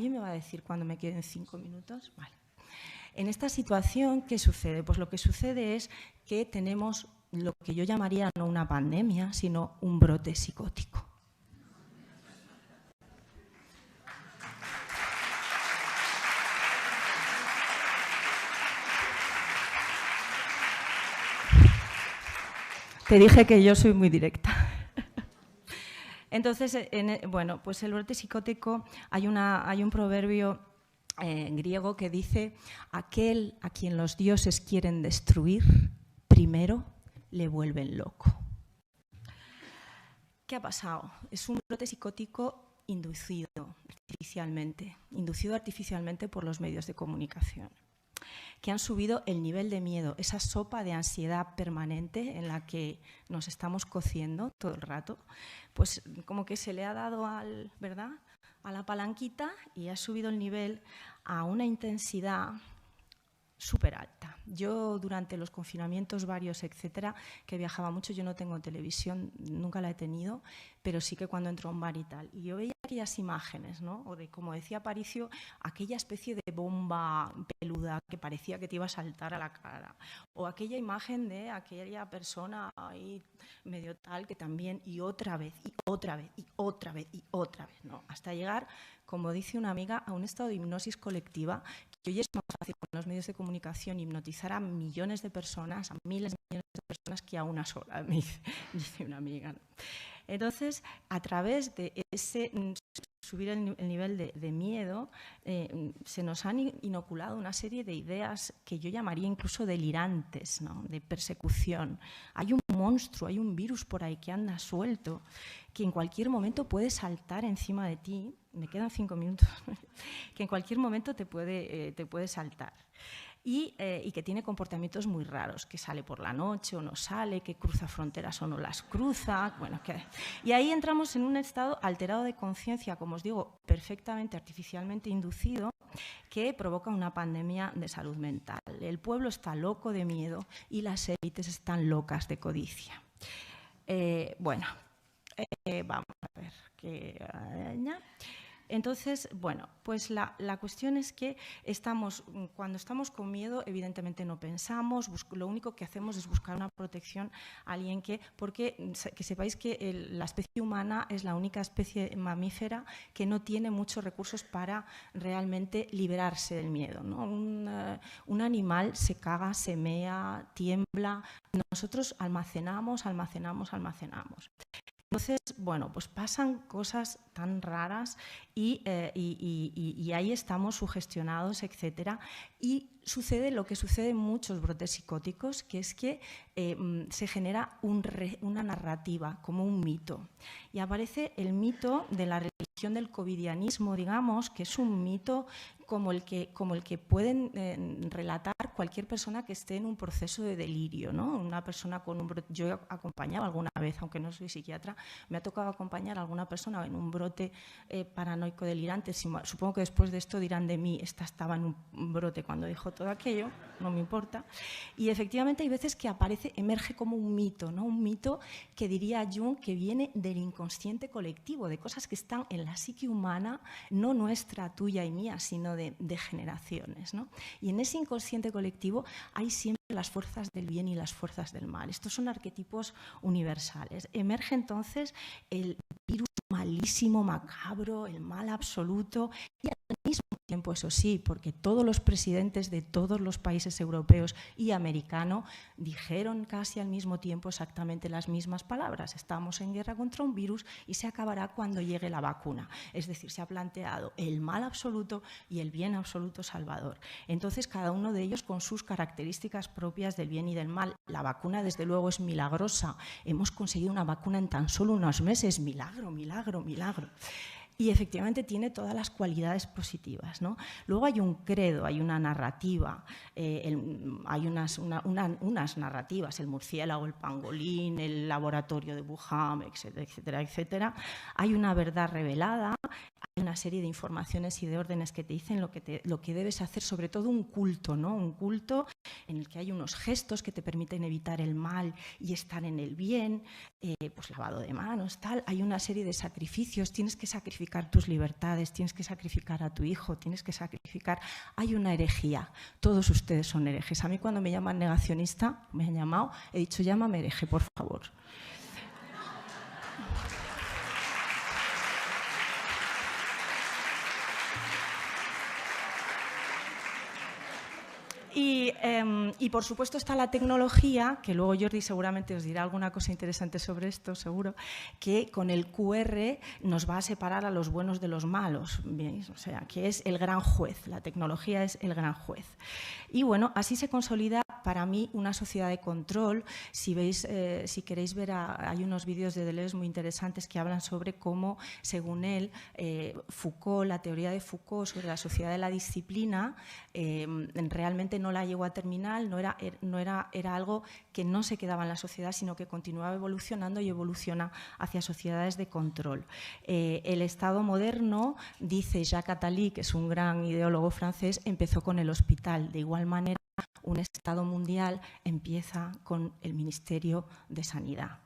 ¿Alguien me va a decir cuándo me queden 5 minutos? Vale. En esta situación, ¿qué sucede? Pues lo que sucede es que tenemos lo que yo llamaría no una pandemia, sino un brote psicótico. Te dije que yo soy muy directa. Entonces, bueno, pues el brote psicótico, hay un proverbio griego que dice: aquel a quien los dioses quieren destruir, primero le vuelven loco. ¿Qué ha pasado? Es un brote psicótico inducido artificialmente por los medios de comunicación, que han subido el nivel de miedo, esa sopa de ansiedad permanente en la que nos estamos cociendo todo el rato, pues como que se le ha dado ¿verdad?, a la palanquita y ha subido el nivel a una intensidad súper alta. Yo durante los confinamientos varios, etcétera, que viajaba mucho, yo no tengo televisión, nunca la he tenido, pero sí que cuando entro a un bar y tal. Y yo veía aquellas imágenes, ¿no? O de, como decía Aparicio, aquella especie de bomba peluda que parecía que te iba a saltar a la cara. O aquella imagen de aquella persona ahí medio tal que también, y otra vez, y otra vez, y otra vez, y otra vez, ¿no? Hasta llegar, como dice una amiga, a un estado de hipnosis colectiva, que hoy es más fácil con los medios de comunicación hipnotizar a millones de personas, a miles de millones de personas, que a una sola, me dice una amiga, ¿no? Entonces, a través de ese subir el nivel de miedo, se nos han inoculado una serie de ideas que yo llamaría incluso delirantes, ¿no?, de persecución. Hay un monstruo, hay un virus por ahí que anda suelto, que en cualquier momento puede saltar encima de ti. Me quedan 5 minutos. Que en cualquier momento te puede saltar. Y que tiene comportamientos muy raros, que sale por la noche o no sale, que cruza fronteras o no las cruza. Bueno, y ahí entramos en un estado alterado de conciencia, como os digo, perfectamente artificialmente inducido, que provoca una pandemia de salud mental. El pueblo está loco de miedo y las élites están locas de codicia. Vamos a ver qué... Entonces, bueno, pues la cuestión es que cuando estamos con miedo, evidentemente no pensamos, lo único que hacemos es buscar una protección a alguien porque que sepáis que la especie humana es la única especie mamífera que no tiene muchos recursos para realmente liberarse del miedo, ¿no? Un animal se caga, se mea, tiembla, nosotros almacenamos. Entonces, bueno, pues pasan cosas tan raras y ahí estamos sugestionados, etcétera. Y sucede lo que sucede en muchos brotes psicóticos, que es que se genera una narrativa, como un mito. Y aparece el mito de la religión del covidianismo, digamos, que es un mito como el que pueden relatar cualquier persona que esté en un proceso de delirio, ¿no? Una persona con un brote. Yo he acompañado alguna vez, aunque no soy psiquiatra, me ha tocado acompañar a alguna persona en un brote paranoico delirante. Supongo que después de esto dirán de mí, esta estaba en un brote cuando dijo todo aquello, no me importa. Y efectivamente hay veces que emerge como un mito, ¿no? Un mito que diría Jung que viene del inconsciente colectivo, de cosas que están en la psique humana, no nuestra, tuya y mía, sino de generaciones, ¿no? Y en ese inconsciente colectivo hay siempre las fuerzas del bien y las fuerzas del mal. Estos son arquetipos universales. Emerge entonces el virus malísimo, macabro, el mal absoluto, y al mismo tiempo, eso sí, porque todos los presidentes de todos los países europeos y americanos dijeron casi al mismo tiempo exactamente las mismas palabras: estamos en guerra contra un virus y se acabará cuando llegue la vacuna. Es decir, se ha planteado el mal absoluto y el bien absoluto salvador. Entonces, cada uno de ellos con sus características propias del bien y del mal. La vacuna, desde luego, es milagrosa. Hemos conseguido una vacuna en tan solo unos meses. Milagro, milagro, milagro. Y efectivamente tiene todas las cualidades positivas, ¿no? Luego hay un credo, hay una narrativa, hay unas narrativas, el murciélago, el pangolín, el laboratorio de Wuhan, etcétera, etcétera. Hay una verdad revelada, una serie de informaciones y de órdenes que te dicen lo que debes hacer, sobre todo un culto, ¿no? Un culto en el que hay unos gestos que te permiten evitar el mal y estar en el bien, pues lavado de manos, tal. Hay una serie de sacrificios, tienes que sacrificar tus libertades, tienes que sacrificar a tu hijo, tienes que sacrificar. Hay una herejía, todos ustedes son herejes. A mí cuando me llaman negacionista, me han llamado, he dicho llámame hereje, por favor. Y por supuesto está la tecnología, que luego Jordi seguramente os dirá alguna cosa interesante sobre esto, seguro, que con el QR nos va a separar a los buenos de los malos, ¿veis? O sea, que es el gran juez, la tecnología es el gran juez. Y bueno, así se consolida para mí una sociedad de control. Si queréis ver, hay unos vídeos de Deleuze muy interesantes que hablan sobre cómo, según él, Foucault, la teoría de Foucault sobre la sociedad de la disciplina, realmente no la llegó a terminar, era algo que no se quedaba en la sociedad, sino que continuaba evolucionando y evoluciona hacia sociedades de control. El Estado moderno, dice Jacques Attali, que es un gran ideólogo francés, empezó con el hospital. De igual manera, un Estado mundial empieza con el Ministerio de Sanidad.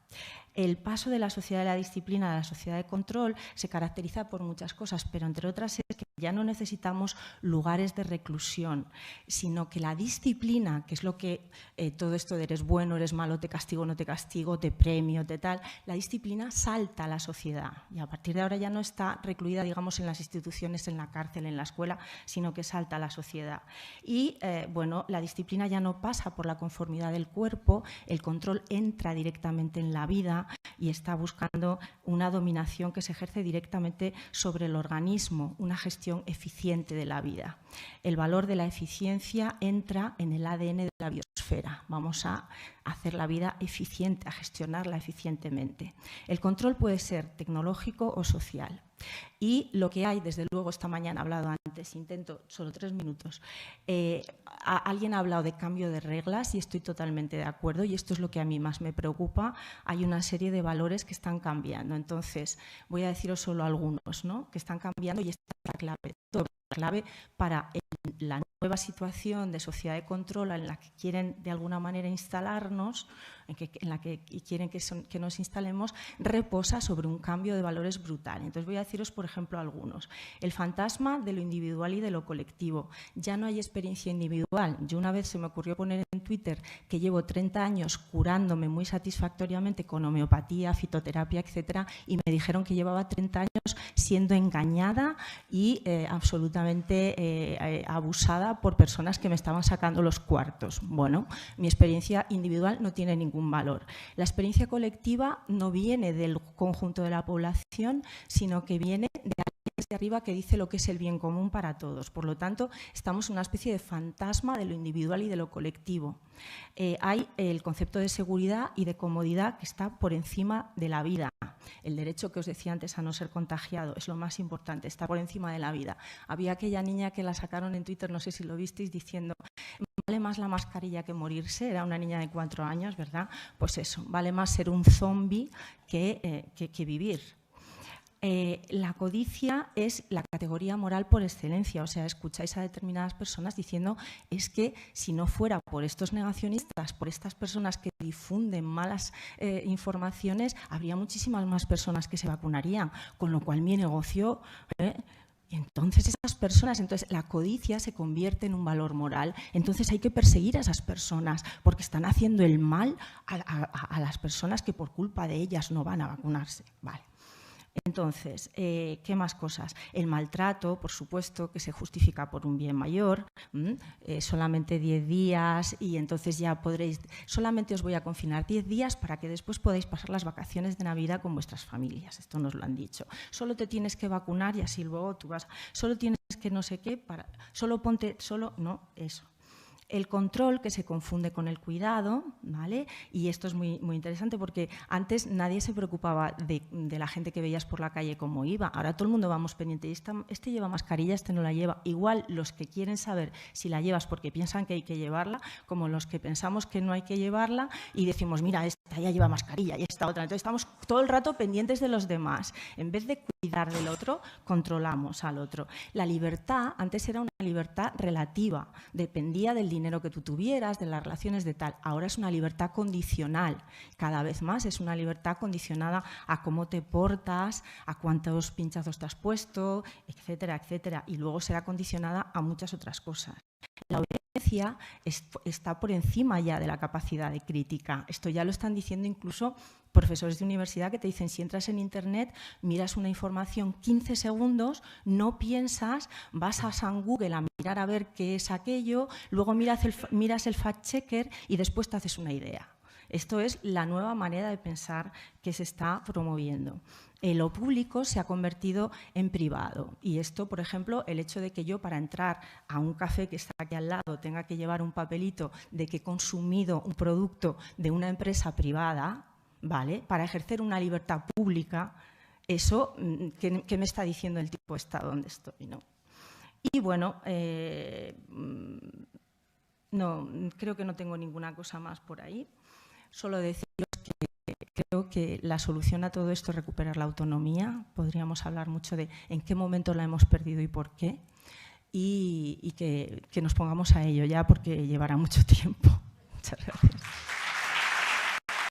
El paso de la sociedad de la disciplina a la sociedad de control se caracteriza por muchas cosas, pero entre otras es que ya no necesitamos lugares de reclusión, sino que la disciplina, que es lo que todo esto de eres bueno, eres malo, te castigo, no te castigo, te premio, te tal, la disciplina salta a la sociedad y a partir de ahora ya no está recluida, digamos, en las instituciones, en la cárcel, en la escuela, sino que salta a la sociedad. Y, bueno, la disciplina ya no pasa por la conformidad del cuerpo, el control entra directamente en la vida y está buscando una dominación que se ejerce directamente sobre el organismo, una gestión eficiente de la vida. El valor de la eficiencia entra en el ADN de la biosfera. Vamos a hacer la vida eficiente, a gestionarla eficientemente. El control puede ser tecnológico o social. Y lo que hay, desde luego, esta mañana he hablado antes, intento solo 3 minutos, alguien ha hablado de cambio de reglas y estoy totalmente de acuerdo y esto es lo que a mí más me preocupa. Hay una serie de valores que están cambiando, entonces voy a deciros solo algunos, ¿no?, que están cambiando y esta es la clave para la nueva situación de sociedad de control en la que quieren de alguna manera instalarnos, en la que quieren que nos instalemos, reposa sobre un cambio de valores brutal. Entonces voy a deciros, por ejemplo, algunos. El fantasma de lo individual y de lo colectivo. Ya no hay experiencia individual. Yo una vez se me ocurrió poner en Twitter que llevo 30 años curándome muy satisfactoriamente con homeopatía, fitoterapia, etcétera, y me dijeron que llevaba 30 años siendo engañada y absolutamente abusada por personas que me estaban sacando los cuartos. Bueno, mi experiencia individual no tiene ningún valor. La experiencia colectiva no viene del conjunto de la población, sino que viene de alguien desde arriba que dice lo que es el bien común para todos. Por lo tanto, estamos en una especie de fantasma de lo individual y de lo colectivo. Hay el concepto de seguridad y de comodidad que está por encima de la vida. El derecho que os decía antes a no ser contagiado es lo más importante, está por encima de la vida. Había aquella niña que la sacaron en Twitter, no sé si lo visteis, diciendo vale más la mascarilla que morirse. Era una niña de 4 años, ¿verdad? Pues eso, vale más ser un zombi que vivir. La codicia es la categoría moral por excelencia, o sea, escucháis a determinadas personas diciendo es que si no fuera por estos negacionistas, por estas personas que difunden malas informaciones, habría muchísimas más personas que se vacunarían, con lo cual mi negocio... Y entonces esas personas, la codicia se convierte en un valor moral, entonces hay que perseguir a esas personas porque están haciendo el mal a las personas que por culpa de ellas no van a vacunarse. Vale. Entonces, ¿qué más cosas? El maltrato, por supuesto, que se justifica por un bien mayor, solamente 10 días y entonces ya podréis, solamente os voy a confinar 10 días para que después podáis pasar las vacaciones de Navidad con vuestras familias, esto nos lo han dicho. Solo te tienes que vacunar y así luego tú vas, solo tienes que no sé qué, no, eso. El control, que se confunde con el cuidado, ¿vale? Y esto es muy, muy interesante porque antes nadie se preocupaba de la gente que veías por la calle cómo iba. Ahora todo el mundo vamos pendiente. Este lleva mascarilla, este no la lleva. Igual los que quieren saber si la llevas porque piensan que hay que llevarla, como los que pensamos que no hay que llevarla y decimos, mira, esta ya lleva mascarilla y esta otra. Entonces estamos todo el rato pendientes de los demás. En vez de cuidar del otro, controlamos al otro. La libertad antes era una libertad relativa, dependía del dinero que tú tuvieras, de las relaciones de tal. Ahora es una libertad condicional, cada vez más es una libertad condicionada a cómo te portas, a cuántos pinchazos te has puesto, etcétera, etcétera. Y luego será condicionada a muchas otras cosas. La obediencia está por encima ya de la capacidad de crítica. Esto ya lo están diciendo incluso profesores de universidad que te dicen, si entras en Internet, miras una información 15 segundos, no piensas, vas a San Google a mirar a ver qué es aquello, luego miras el fact-checker y después te haces una idea. Esto es la nueva manera de pensar que se está promoviendo. Lo público se ha convertido en privado y esto, por ejemplo, el hecho de que yo para entrar a un café que está aquí al lado tenga que llevar un papelito de que he consumido un producto de una empresa privada, ¿vale? Para ejercer una libertad pública, eso, ¿qué me está diciendo el tipo está donde estoy, ¿no? Y bueno, no, creo que no tengo ninguna cosa más por ahí. Solo deciros que creo que la solución a todo esto es recuperar la autonomía. Podríamos hablar mucho de en qué momento la hemos perdido y por qué. Y que nos pongamos a ello ya porque llevará mucho tiempo. Muchas gracias.